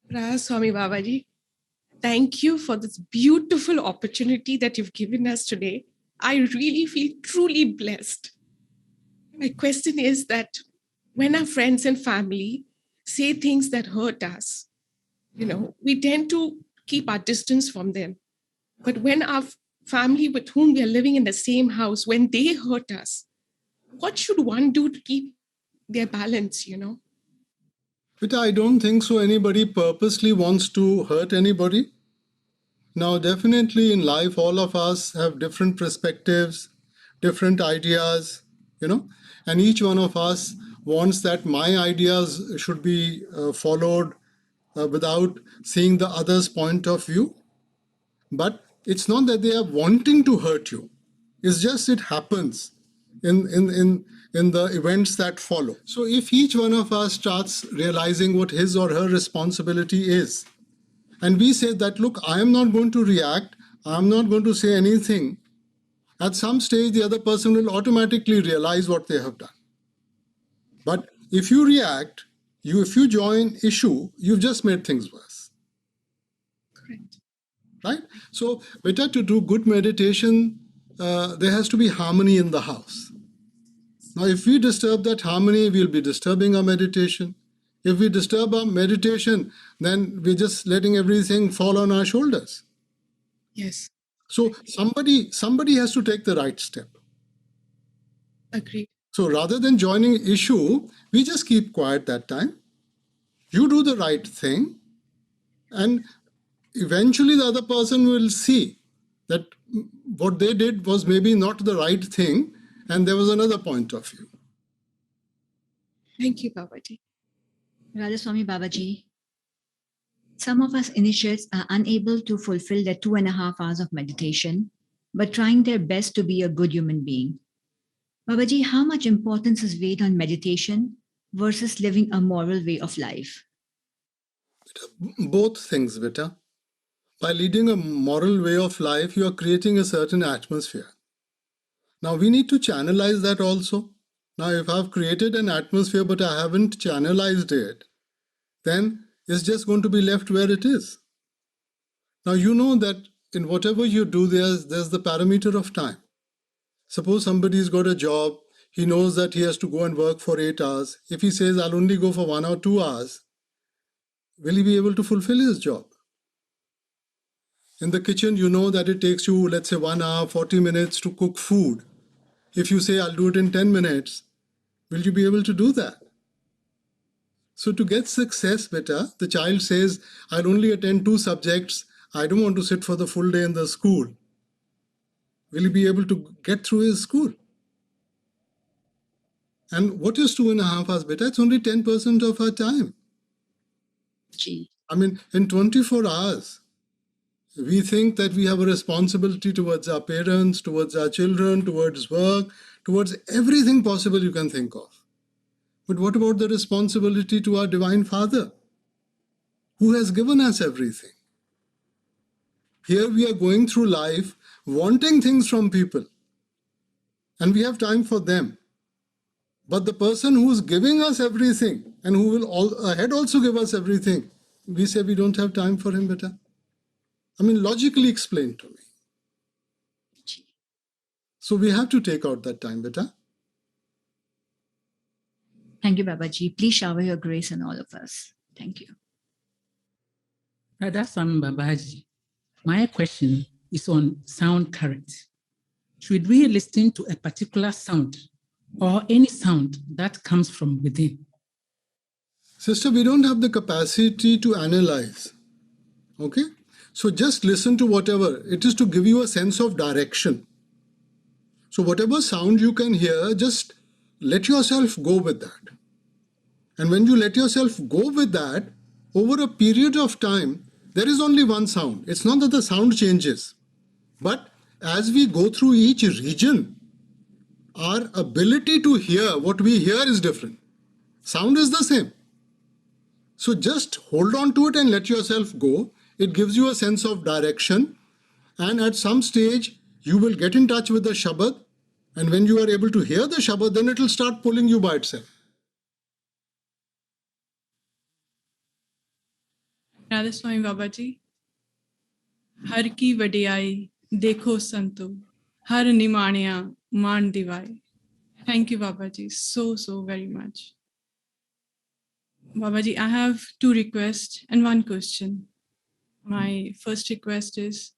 Swami Babaji, thank you for this beautiful opportunity that you've given us today. I really feel truly blessed. My question is that when our friends and family say things that hurt us, we tend to keep our distance from them. But when our family with whom we are living in the same house, when they hurt us, what should one do to keep their balance? But I don't think so anybody purposely wants to hurt anybody. Now, definitely in life, all of us have different perspectives, different ideas, and each one of us wants that my ideas should be followed without seeing the other's point of view. But it's not that they are wanting to hurt you. It's just it happens in the events that follow. So if each one of us starts realizing what his or her responsibility is, and we say that, look, I am not going to react, I'm not going to say anything, at some stage the other person will automatically realize what they have done. But if you react, if you join issue, you've just made things worse. Correct. Right? So better to do good meditation, there has to be harmony in the house. Now, if we disturb that harmony, we'll be disturbing our meditation. If we disturb our meditation, then we're just letting everything fall on our shoulders. Yes. So somebody has to take the right step. Agreed. So rather than joining issue, we just keep quiet that time. You do the right thing, and eventually the other person will see that what they did was maybe not the right thing, and there was another point of view. Thank you, Babaji. Radhaswami Babaji, some of us initiates are unable to fulfill their 2.5 hours of meditation, but trying their best to be a good human being. Babaji, how much importance is weighed on meditation versus living a moral way of life? Both things, beta. By leading a moral way of life, you are creating a certain atmosphere. Now, we need to channelize that also. Now, if I've created an atmosphere but I haven't channelized it, then it's just going to be left where it is. Now, you know that in whatever you do, there's the parameter of time. Suppose somebody's got a job, he knows that he has to go and work for 8 hours. If he says, I'll only go for 1 or 2 hours, will he be able to fulfill his job? In the kitchen, you know that it takes you, let's say, 1 hour, 40 minutes to cook food. If you say, I'll do it in 10 minutes, will you be able to do that? So to get success better, the child says, I'll only attend 2 subjects. I don't want to sit for the full day in the school. Will he be able to get through his school? And what is 2.5 hours better? It's only 10% of our time. Gee. I mean, in 24 hours, we think that we have a responsibility towards our parents, towards our children, towards work, towards everything possible you can think of. But what about the responsibility to our Divine Father, who has given us everything? Here we are going through life wanting things from people, and we have time for them. But the person who is giving us everything and who will ahead also give us everything, we say we don't have time for him, beta. I mean, logically explain to me. So we have to take out that time, beta. Thank you, Babaji. Please shower your grace on all of us. Thank you. Radhaswami Babaji, my question is on sound current. Should we listen to a particular sound or any sound that comes from within? Sister, we don't have the capacity to analyze. Okay? So just listen to whatever. It is to give you a sense of direction. So whatever sound you can hear, just let yourself go with that. And when you let yourself go with that, over a period of time, there is only one sound. It's not that the sound changes. But as we go through each region, our ability to hear what we hear is different. Sound is the same. So just hold on to it and let yourself go. It gives you a sense of direction. And at some stage, you will get in touch with the Shabad. And when you are able to hear the Shabad, then it will start pulling you by itself. Radha Swami Babaji, हर की वडियाई देखो संतो, हर निमाणिया मान दिवाई. Thank you, Babaji, so very much. Babaji, I have 2 requests and 1 question. My first request is,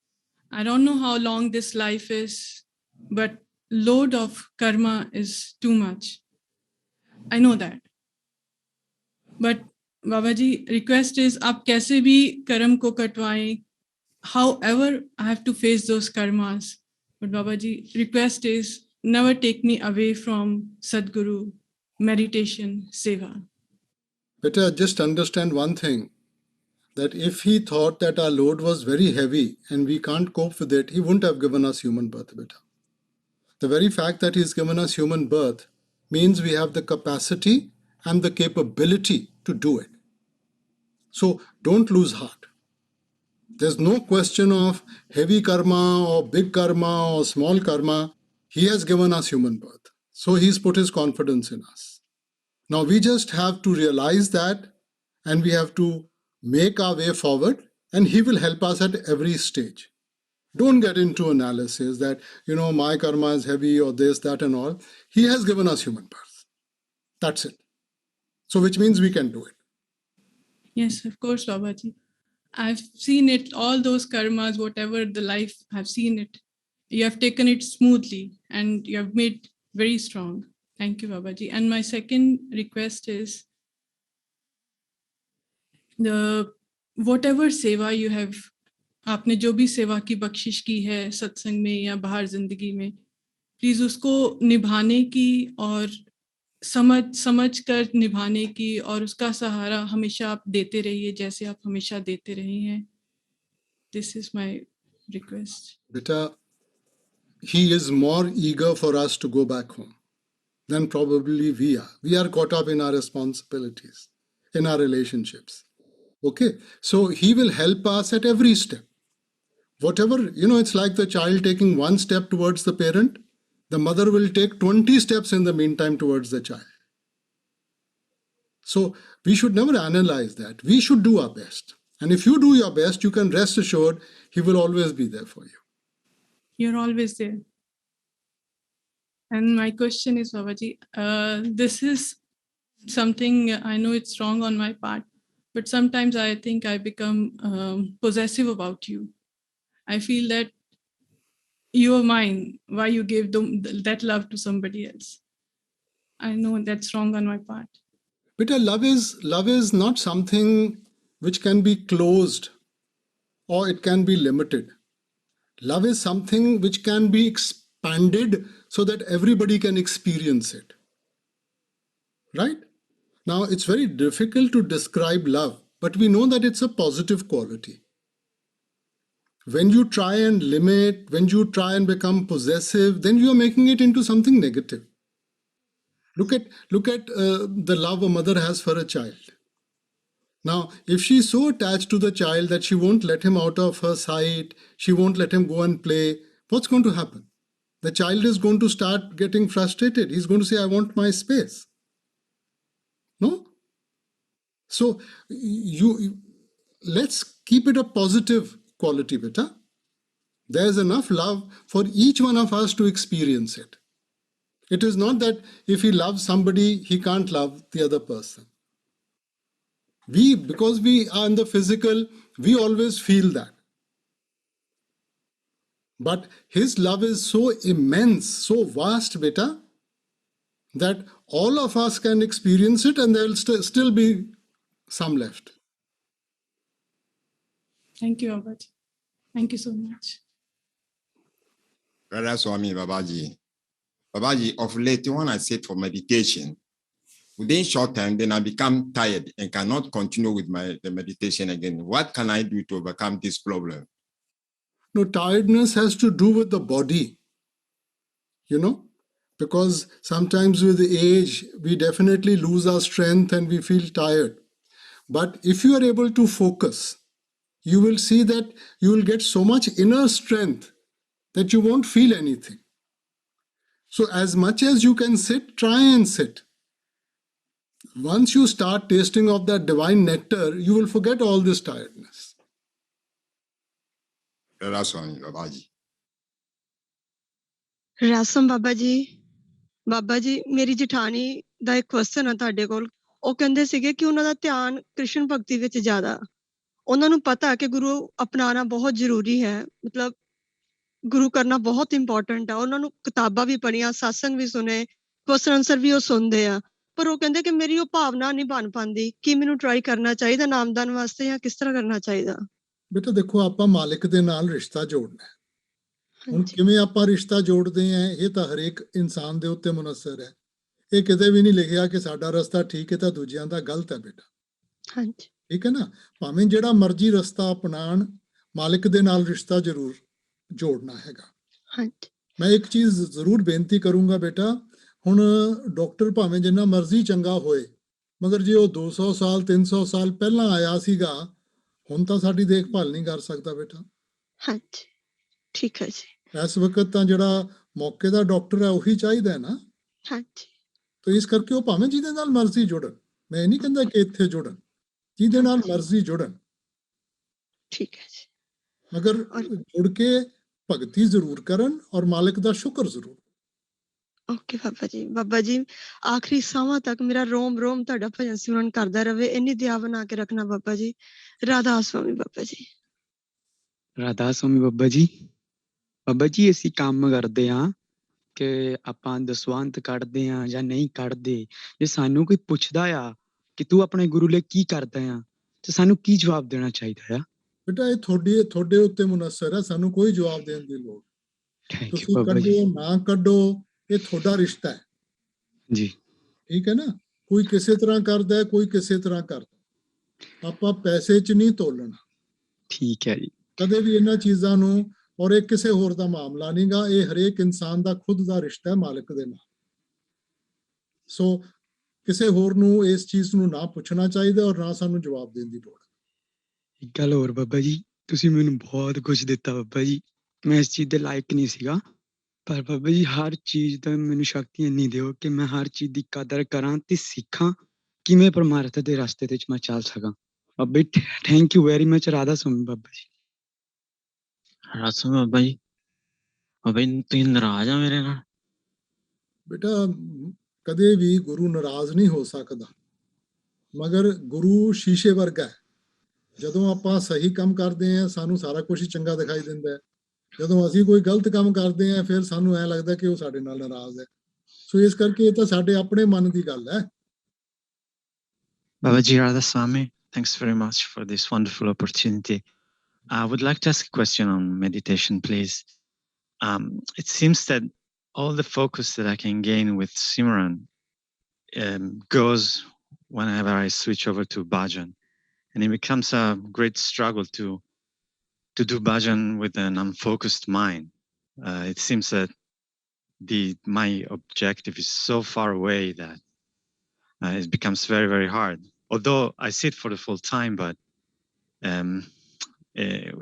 I don't know how long this life is, but load of karma is too much. I know that. But Babaji, request is, आप कैसे भी कर्म को कटवाएं, however I have to face those karmas. But Babaji, request is, never take me away from Sadguru, meditation, seva. Better just understand one thing, that if he thought that our load was very heavy and we can't cope with it, he wouldn't have given us human birth, beta. The very fact that he's given us human birth means we have the capacity and the capability to do it. So don't lose heart. There's no question of heavy karma or big karma or small karma. He has given us human birth. So he's put his confidence in us. Now we just have to realize that, and we have to make our way forward, and he will help us at every stage. Don't get into analysis that, my karma is heavy or this, that and all. He has given us human birth. That's it. So which means we can do it. Yes, of course, Babaji. I've seen it, all those karmas, whatever the life, I've seen it. You have taken it smoothly and you have made very strong. Thank you, Babaji. And my second request is, the whatever seva you have, आपने जो भी सेवा की बख्शिश की है सत्संग में या बाहर जिंदगी में, प्लीज उसको निभाने की और समझ कर निभाने की और उसका सहारा हमेशा आप देते रहिए जैसे आप हमेशा देते रहे हैं. This is my request. Beta, he is more eager for us to go back home than probably we are. We are caught up in our responsibilities, in our relationships. Okay, so he will help us at every step. Whatever, it's like the child taking one step towards the parent. The mother will take 20 steps in the meantime towards the child. So we should never analyze that. We should do our best. And if you do your best, you can rest assured he will always be there for you. You're always there. And my question is, Babaji, this is something, I know it's wrong on my part, but sometimes I think I become possessive about you. I feel that you are mine. Why you gave that love to somebody else? I know that's wrong on my part. But love is not something which can be closed or it can be limited. Love is something which can be expanded so that everybody can experience it. Right? Now, it's very difficult to describe love, but we know that it's a positive quality. When you try and limit, when you try and become possessive, then you are making it into something negative. Look at the love a mother has for a child. Now, if she's so attached to the child that she won't let him out of her sight, she won't let him go and play, what's going to happen? The child is going to start getting frustrated. He's going to say, I want my space. No? So, let's keep it a positive quality, beta. There's enough love for each one of us to experience it. It is not that if he loves somebody, he can't love the other person. Because we are in the physical, we always feel that. But his love is so immense, so vast, beta, that all of us can experience it and there will still be some left. Thank you, Babaji. Thank you so much. Radha Swami Babaji. Babaji, of late, when I sit for meditation, within short time, then I become tired and cannot continue with the meditation again. What can I do to overcome this problem? No, tiredness has to do with the body, because sometimes with age, we definitely lose our strength and we feel tired. But if you are able to focus, you will see that you will get so much inner strength that you won't feel anything. So as much as you can sit, try and sit. Once you start tasting of that divine nectar, you will forget all this tiredness. That's one, Babaji. ਰਾਸਮ Baba ji ਮੇਰੀ ਜਠਾਣੀ ਦਾ ਇੱਕ question ਆ ਤੁਹਾਡੇ ਕੋਲ। ਉਹ ਕਹਿੰਦੇ ਸੀਗੇ ਕਿ ਉਹਨਾਂ ਦਾ ਧਿਆਨ ਕ੍ਰਿਸ਼ਨ ਭਗਤੀ ਵਿੱਚ ਜ਼ਿਆਦਾ, ਉਹਨਾਂ ਨੂੰ ਪਤਾ ਕਿ ਗੁਰੂ ਅਪਣਾਉਣਾ ਬਹੁਤ ਜ਼ਰੂਰੀ ਹੈ, ਮਤਲਬ ਗੁਰੂ ਕਰਨਾ ਬਹੁਤ ਇੰਪੋਰਟੈਂਟ ਆ। ਉਹਨਾਂ ਨੂੰ ਕਿਤਾਬਾਂ ਵੀ ਪੜ੍ਹੀਆਂ, ਸਤਸੰਗ ਵੀ ਸੁਣੇ, ਕੁਐਸਚਨ ਆਨਸਰ ਵੀ ਉਹ ਸੁਣਦੇ ਆ, ਪਰ ਉਹ ਕਹਿੰਦੇ ਕਿ ਮੇਰੀ ਉਹ ਭਾਵਨਾ ਨਹੀਂ ਬਣ ਪਾਉਂਦੀ। ਕੀ ਮੈਨੂੰ ਟਰਾਈ ਕਰਨਾ ਚਾਹੀਦਾ ਨਾਮਦਾਨ ਵਾਸਤੇ ਜਾਂ ਕਿਸ ਤਰ੍ਹਾਂ ਕਰਨਾ ਚਾਹੀਦਾ? ਬੇਟਾ ਦੇਖੋ, ਆਪਾਂ ਮਾਲਿਕ ਦੇ ਨਾਲ ਰਿਸ਼ਤਾ ਜੋੜਨਾ ਹੈ। ਹੁਣ ਕਿਵੇਂ ਆਪਾਂ ਰਿਸ਼ਤਾ ਜੋੜਦੇ ਆ, ਇਹ ਤਾਂ ਹਰੇਕ ਇਨਸਾਨ ਦੇ ਉੱਤੇ ਮੁਨਸਰ ਹੈ। ਇਹ ਕਿਤੇ ਵੀ ਨਹੀਂ ਲਿਖਿਆ ਕਿ ਸਾਡਾ ਰਸਤਾ ਠੀਕ ਹੈ ਤਾਂ ਦੂਜਿਆਂ ਦਾ ਗਲਤ ਹੈ ਬੇਟਾ। ਹਾਂਜੀ, ਠੀਕ ਹੈ ਨਾ। ਭਾਵੇਂ ਜਿਹੜਾ ਮਰਜ਼ੀ ਰਸਤਾ ਅਪਣਾਉਣ, ਮਾਲਿਕ ਦੇ ਨਾਲ ਰਿਸ਼ਤਾ ਜ਼ਰੂਰ ਜੋੜਨਾ ਹੈਗਾ। ਹਾਂਜੀ, ਮੈਂ ਇੱਕ ਚੀਜ਼ ਜ਼ਰੂਰ ਬੇਨਤੀ ਕਰੂੰਗਾ ਬੇਟਾ, ਹੁਣ ਡਾਕਟਰ ਭਾਵੇਂ ਜਿੰਨਾ ਮਰਜ਼ੀ ਚੰਗਾ ਹੋਏ, ਮਗਰ ਜੇ ਉਹ 200 ਸਾਲ 300 ਸਾਲ ਪਹਿਲਾਂ ਆਇਆ ਸੀਗਾ, ਹੁਣ ਤਾਂ ਸਾਡੀ ਦੇਖਭਾਲ ਨਹੀਂ ਕਰ ਸਕਦਾ ਬੇਟਾ। ਹਾਂਜੀ, ਠੀਕ ਹੈ ਜੀ। ਇਸ ਵਕਤ ਤਾਂ ਜਿਹੜਾ ਮੌਕੇ ਦਾ ਡਾਕਟਰ ਹੈ ਉਹੀ ਚਾਹੀਦਾ ਹੈ ਨਾ। ਹਾਂਜੀ, ਤੇ ਇਸ ਕਰਕੇ ਉਹ ਭਾਵੇਂ ਜਿਹਦੇ ਨਾਲ ਮਰਜ਼ੀ ਜੁੜਨ, ਮੈਂ ਨਹੀਂ ਕਹਿੰਦਾ ਕਿ ਇੱਥੇ ਜੁੜਨ, ਜਿਹਦੇ ਨਾਲ ਮਰਜ਼ੀ ਜੁੜਨ, ਠੀਕ ਹੈ ਜੀ। ਮਗਰ ਜੁੜ ਕੇ ਭਗਤੀ ਜ਼ਰੂਰ ਕਰਨ ਔਰ ਮਾਲਿਕ ਦਾ ਸ਼ੁਕਰ ਜ਼ਰੂਰ। ਓਕੇ ਬਾਬਾ ਜੀ ਆਖਰੀ ਸਾਹਾਂ ਤੱਕ ਮੇਰਾ ਰੋਮ ਰੋਮ ਤੁਹਾਡਾ ਭਜਨ ਸਿਮਰਨ ਕਰਦਾ ਰਵੇ, ਇੰਨੀ ਦਇਆ ਬਣਾ ਕੇ ਰੱਖਣਾ ਬਾਬਾ ਜੀ। ਰਾਧਾ ਸਵਾਮੀ ਬਾਬਾ ਜੀ। ਰਾਧਾ ਸਵਾਮੀ ਬਾਬਾ ਜੀ। ਬਾਬਾ ਜੀ ਅਸੀਂ ਕੰਮ ਕਰਦੇ ਹਾਂ ਕਿ ਆਪਾਂ ਦਸਵੰਤ ਕੱਢਦੇ ਹਾਂ ਜਾਂ ਨਹੀਂ ਕੱਢਦੇ, ਜੇ ਸਾਨੂੰ ਕੋਈ ਪੁੱਛਦਾ ਆ ਕਿ ਤੂੰ ਆਪਣੇ ਗੁਰੂ ਲਈ ਕੀ ਕਰਦਾ ਆ, ਤੇ ਸਾਨੂੰ ਕੀ ਜਵਾਬ ਦੇਣਾ ਚਾਹੀਦਾ ਆ? ਬੇਟਾ ਇਹ ਤੁਹਾਡੇ ਉੱਤੇ ਮੁਨਸਰ ਹੈ, ਸਾਨੂੰ ਕੋਈ ਜਵਾਬ ਦੇਣ ਦੀ ਲੋੜ। ਤੁਸੀਂ ਕੱਢੋ ਨਾ ਕੱਢੋ, ਇਹ ਤੁਹਾਡਾ ਰਿਸ਼ਤਾ ਹੈ ਜੀ। ਠੀਕ ਹੈ ਨਾ। ਕੋਈ ਕਿਸੇ ਤਰ੍ਹਾਂ ਕਰਦਾ, ਕੋਈ ਕਿਸੇ ਤਰ੍ਹਾਂ ਕਰਦਾ। ਆਪਾਂ ਪੈਸੇ 'ਚ ਨਹੀਂ ਤੋਲਣਾ। ਠੀਕ ਹੈ ਜੀ। ਕਦੇ ਵੀ ਇਹਨਾਂ ਚੀਜ਼ਾਂ ਨੂੰ, ਔਰ ਇਹ ਕਿਸੇ ਹੋਰ ਦਾ ਮਾਮਲਾ ਨਹੀਂਗਾ, ਇਹ ਹਰੇਕ ਇਨਸਾਨ ਦਾ ਖੁਦ ਦਾ ਰਿਸ਼ਤਾ ਹੈ ਮਾਲਿਕ ਦੇ ਨਾਲ। ਸੋ ਕਿਸੇ ਹੋਰ ਨੂੰ ਇਸ ਚੀਜ਼ ਨੂੰ ਨਾ ਪੁੱਛਣਾ ਚਾਹੀਦਾ ਔਰ ਨਾ ਸਾਨੂੰ ਜਵਾਬ ਦੇਣ ਦੀ ਲੋੜ। ਇੱਕ ਗੱਲ ਹੋਰ ਬਾਬਾ ਜੀ, ਤੁਸੀਂ ਮੈਨੂੰ ਬਹੁਤ ਕੁਝ ਦਿੱਤਾ ਬਾਬਾ ਜੀ, ਮੈਂ ਇਸ ਚੀਜ਼ ਦੇ ਲਾਇਕ ਨਹੀਂ ਸੀਗਾ, ਪਰ ਬਾਬਾ ਜੀ ਹਰ ਚੀਜ਼ ਦਾ ਮੈਨੂੰ ਸ਼ਕਤੀ ਇੰਨੀ ਦਿਓ ਕਿ ਮੈਂ ਹਰ ਚੀਜ਼ ਦੀ ਕਦਰ ਕਰਾਂ ਤੇ ਸਿੱਖਾਂ ਕਿਵੇਂ ਪਰਮਾਰਥ ਦੇ ਰਸਤੇ ਤੇ ਮੈਂ ਚੱਲ ਸਕਾਂ। Baba ji thank you very much. Radha Swami Baba ji. Radha Swami Baba ਜੀ। ਬਾਬਾ ਜੀ ਤੁਸੀਂ ਨਾਰਾਜ਼ ਆ ਮੇਰੇ ਨਾਲ? ਬੇਟਾ ਕਦੇ ਵੀ ਗੁਰੂ ਨਾਰਾਜ਼ ਨਹੀਂ ਹੋ ਸਕਦਾ, ਮਗਰ ਗੁਰੂ ਸ਼ੀਸ਼ੇ ਵਰਗਾ ਹੈ। ਜਦੋਂ ਆਪਾਂ ਸਹੀ ਕੰਮ ਕਰਦੇ ਹਾਂ ਸਾਨੂੰ ਸਾਰਾ ਕੁਝ ਹੀ ਚੰਗਾ ਦਿਖਾਈ ਦਿੰਦਾ ਹੈ। ਜਦੋਂ ਅਸੀਂ ਕੋਈ ਗਲਤ ਕੰਮ ਕਰਦੇ ਹਾਂ ਫਿਰ ਸਾਨੂੰ ਐ ਲੱਗਦਾ ਕਿ ਉਹ ਸਾਡੇ ਨਾਲ ਨਾਰਾਜ਼ ਹੈ। ਸੋ ਇਸ ਕਰਕੇ ਇਹ ਤਾਂ ਸਾਡੇ ਆਪਣੇ ਮਨ ਦੀ ਗੱਲ ਹੈ। Babaji Radha Swami, thanks very much for this wonderful opportunity. I would like to ask a question on meditation, please. It seems that all the focus that I can gain with Simran goes whenever I switch over to bhajan, and it becomes a great struggle to do bhajan with an unfocused mind. It seems that my objective is so far away that it becomes very, very hard. Although I sit for the full time, but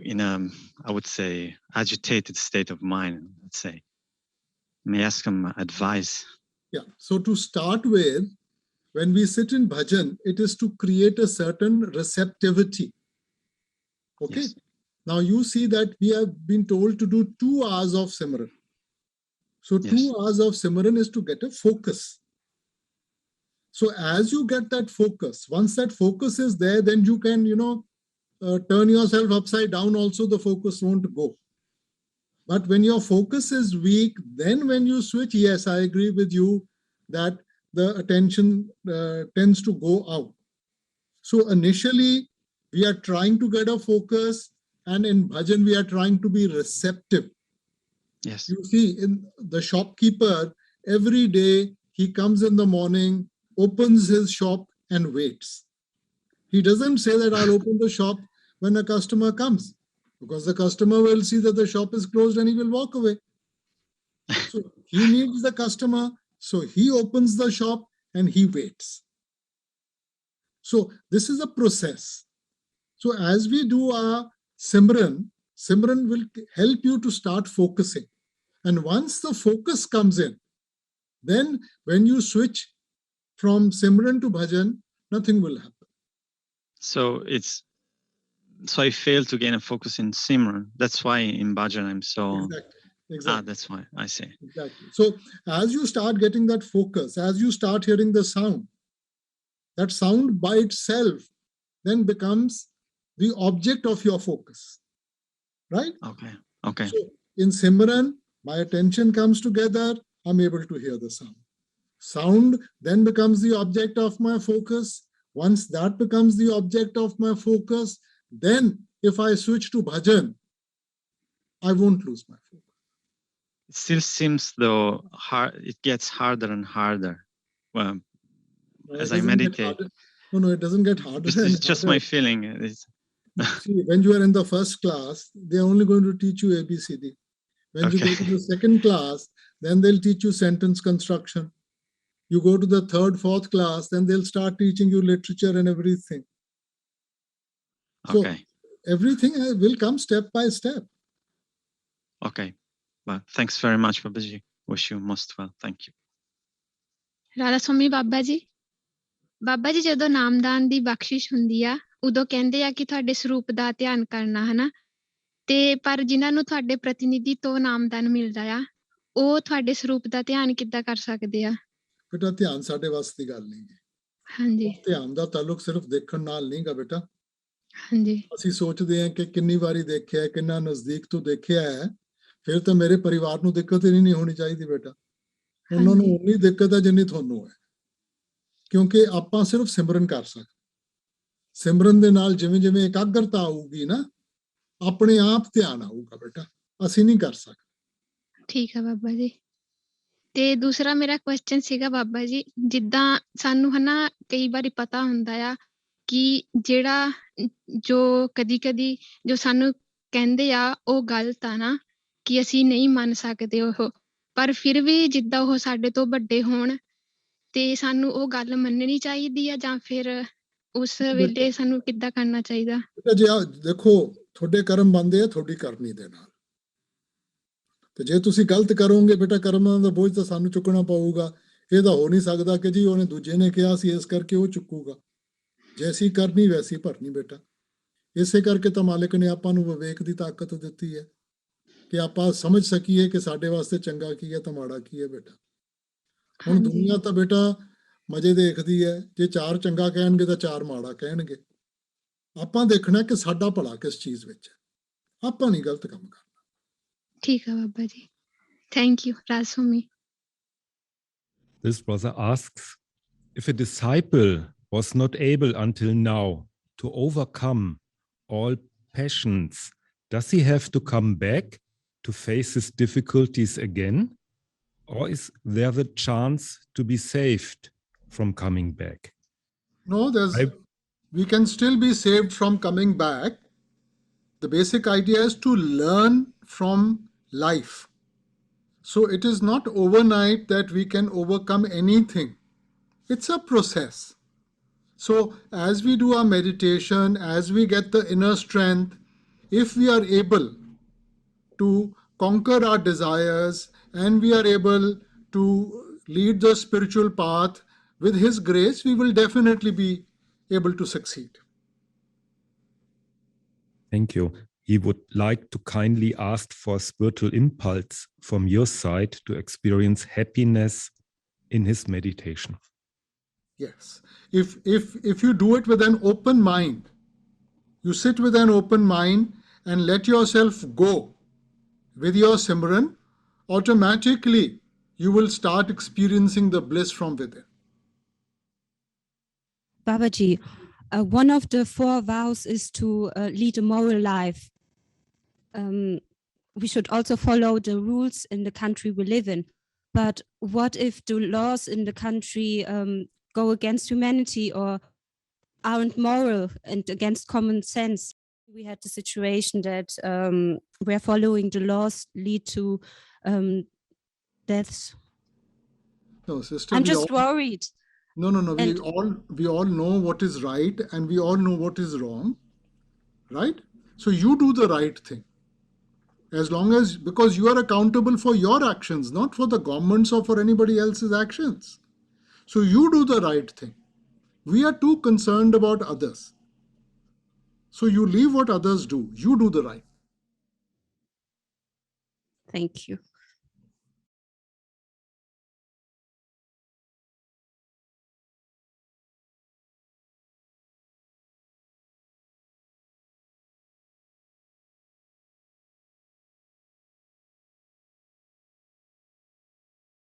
in a, I would say, agitated state of mind, let's say. May I ask some advice? Yeah. So to start with, when we sit in bhajan, it is to create a certain receptivity. Okay. Yes. Now you see that we have been told to do 2 hours of Simran. So 2 hours of Simran is to get a focus. So as you get that focus, once that focus is there, then you can, turn yourself upside down also, the focus won't go. But when your focus is weak, then when you switch, yes, I agree with you that the attention tends to go out. So initially, we are trying to get a focus, and in bhajan, we are trying to be receptive. Yes. You see, in the shopkeeper, every day he comes in the morning, opens his shop and waits. He doesn't say that I'll open the shop when a customer comes, because the customer will see that the shop is closed and he will walk away. So he needs the customer, so he opens the shop and he waits. So this is a process. So as we do our Simran will help you to start focusing. And once the focus comes in, then when you switch from Simran to Bhajan, nothing will happen. So I fail to gain a focus in Simran. That's why in Bhajan I'm so... Exactly. That's why, I see. Exactly. So as you start getting that focus, as you start hearing the sound, that sound by itself then becomes the object of your focus, right? Okay. So in Simran, my attention comes together, I'm able to hear the sound. Sound then becomes the object of my focus. Once that becomes the object of my focus, then if I switch to Bhajan, I won't lose my focus. It still seems though it gets harder and harder as I meditate. No, it doesn't get harder. It's just my feeling. See, when you are in the first class, they're only going to teach you ABCD. When you go to the second class, then they'll teach you sentence construction. You go to the third, fourth class, then they'll start teaching you literature and everything. So everything will come step by step. Okay. Well, thanks very much, Babaji. Wish you most well. Thank you. Radha Swami Baba Ji ਜਦੋਂ ਨਾਮਦਾਨ ਦੀ ਬਖਸ਼ਿਸ਼ ਹੁੰਦੀ ਆ ਉਦੋਂ ਕਹਿੰਦੇ ਆ ਕਿ ਤੁਹਾਡੇ ਸਰੂਪ ਦਾ ਧਿਆਨ ਕਰਨਾ ਹਨਾ ਤੇ ਪਰ ਜਿਨ੍ਹਾਂ ਨੂੰ ਤੁਹਾਡੇ ਪ੍ਰਤੀਨਿਧੀ ਤੋਂ ਨਾਮਦਾਨ ਮਿਲਦਾ ਆ ਉਹ ਤੁਹਾਡੇ ਸਰੂਪ ਦਾ ਧਿਆਨ ਕਿੱਦਾਂ ਕਰ ਸਕਦੇ ਆ ਬੇਟਾ ਧਿਆਨ ਸਾਡੇ ਵਾਸਤੇ ਦੀ ਗੱਲ ਨਹੀਂ ਹੈ ਹਾਂਜੀ ਧਿਆਨ ਦਾ ਤਾਲੁਕ ਸਿਰਫ ਦੇਖਣ ਨਾਲ ਨਹੀਂਗਾ ਬੇਟਾ ਹਾਂਜੀ ਅਸੀਂ ਸੋਚਦੇ ਹਾਂ ਕਿ ਕਿੰਨੀ ਵਾਰੀ ਦੇਖਿਆ ਹੈ ਕਿੰਨਾ ਨਜ਼ਦੀਕ ਤੋਂ ਦੇਖਿਆ ਹੈ ਫਿਰ ਤਾਂ ਮੇਰੇ ਪਰਿਵਾਰ ਨੂੰ ਦਿੱਕਤ ਹੀ ਨਹੀਂ ਹੋਣੀ ਚਾਹੀਦੀ ਬੇਟਾ ਉਹਨਾਂ ਨੂੰ ਉਨੀ ਦਿੱਕਤ ਹੈ ਜਿੰਨੀ ਤੁਹਾਨੂੰ ਹੈ ਕਿਉਂਕਿ ਆਪਾਂ ਸਿਰਫ ਸਿਮਰਨ ਕਰ ਸਕਦੇ ਸਿਮਰਨ ਦੇ ਨਾਲ ਜਿਵੇਂ ਜਿਵੇਂ ਇਕਾਗਰਤਾ ਆਊਗੀ ਨਾ ਆਪਣੇ ਆਪ ਧਿਆਨ ਆਊਗਾ ਬੇਟਾ ਅਸੀਂ ਨਹੀਂ ਕਰ ਸਕਦੇ ਠੀਕ ਹੈ ਬਾਬਾ ਜੀ ਤੇ ਦੂਸਰਾ ਮੇਰਾ ਕੁਐਸਚਨ ਸੀਗਾ ਬਾਬਾ ਜੀ ਜਿੱਦਾਂ ਸਾਨੂੰ ਹਨਾ ਕਈ ਵਾਰੀ ਪਤਾ ਹੁੰਦਾ ਆ ਕਿ ਜਿਹੜਾ ਜੋ ਕਦੀ ਜੋ ਸਾਨੂੰ ਕਹਿੰਦੇ ਆ ਉਹ ਗਲਤ ਆ ਨਾ ਕਿ ਅਸੀਂ ਨਹੀਂ ਮੰਨ ਸਕਦੇ ਉਹ ਪਰ ਫਿਰ ਵੀ ਜਿੱਦਾਂ ਉਹ ਸਾਡੇ ਤੋਂ ਵੱਡੇ ਹੋਣ ਤੇ ਸਾਨੂੰ ਉਹ ਗੱਲ ਮੰਨਣੀ ਚਾਹੀਦੀ ਆ ਜਾਂ ਫਿਰ ਉਸ ਵੇਲੇ ਸਾਨੂੰ ਕਿੱਦਾਂ ਕਰਨਾ ਚਾਹੀਦਾ ਜੀ ਦੇਖੋ ਤੁਹਾਡੇ ਕਰਮ ਬੰਦੇ ਆ ਤੁਹਾਡੀ ਕਰਨੀ ਦੇ ਨਾਲ ਤੇ ਜੇ ਤੁਸੀਂ ਗਲਤ ਕਰੋਗੇ ਬੇਟਾ ਕਰਮਾਂ ਦਾ ਬੋਝ ਤਾਂ ਸਾਨੂੰ ਚੁੱਕਣਾ ਪਊਗਾ ਇਹ ਤਾਂ ਹੋ ਨਹੀਂ ਸਕਦਾ ਕਿ ਜੀ ਉਹਨੇ ਦੂਜੇ ਨੇ ਕਿਹਾ ਸੀ ਇਸ ਕਰਕੇ ਉਹ ਚੁੱਕੂਗਾ ਜੈਸੀ ਕਰਨੀ ਵੈਸੀ ਭਰਨੀ ਬੇਟਾ ਇਸੇ ਕਰਕੇ ਤਾਂ ਮਾਲਿਕ ਨੇ ਆਪਾਂ ਨੂੰ ਵਿਵੇਕ ਦੀ ਤਾਕਤ ਦਿੱਤੀ ਹੈ ਕਿ ਆਪਾਂ ਸਮਝ ਸਕੀਏ ਕਿ ਸਾਡੇ ਵਾਸਤੇ ਚੰਗਾ ਕੀ ਹੈ ਤੇ ਮਾੜਾ ਕੀ ਹੈ ਬੇਟਾ ਹੁਣ ਦੁਨੀਆ ਤਾਂ ਬੇਟਾ ਮਜ਼ੇ ਦੇਖਦੀ ਹੈ ਜੇ ਚਾਰ ਚੰਗਾ ਕਹਿਣਗੇ ਤਾਂ ਚਾਰ ਮਾੜਾ ਕਹਿਣਗੇ ਆਪਾਂ ਦੇਖਣਾ ਕਿ ਸਾਡਾ ਭਲਾ ਕਿਸ ਚੀਜ਼ ਵਿੱਚ ਹੈ ਆਪਾਂ ਨਹੀਂ ਗਲਤ ਕੰਮ ਕਰਨਾ ਠੀਕ ਹੈ ਬਾਬਾ ਜੀ ਥੈਂਕ ਯੂ ਰਾਸੂਮੀ This brother asks, if a disciple was not able until now to overcome all passions, does he have to come back to face his difficulties again? Or is there the chance to be saved from coming back? No, we can still be saved from coming back. The basic idea is to learn from life. So it is not overnight that we can overcome anything. It's a process. So as we do our meditation, as we get the inner strength, if we are able to conquer our desires and we are able to lead the spiritual path with His grace, we will definitely be able to succeed. Thank you. He would like to kindly ask for a spiritual impulse from your side to experience happiness in his meditation. Yes. If you do it with an open mind, you sit with an open mind and let yourself go with your Simran, automatically you will start experiencing the bliss from within. Babaji, one of the 4 vows is to lead a moral life. We should also follow the rules in the country we live in. But what if the laws in the country go against humanity or aren't moral and against common sense? We had the situation that where following the laws lead to deaths. No, sister. I'm just worried. No. We all know what is right and we all know what is wrong, right? So you do the right thing. As long as, because you are accountable for your actions, not for the government's or for anybody else's actions. So you do the right thing. We are too concerned about others. So you leave what others do. You do the right. Thank you.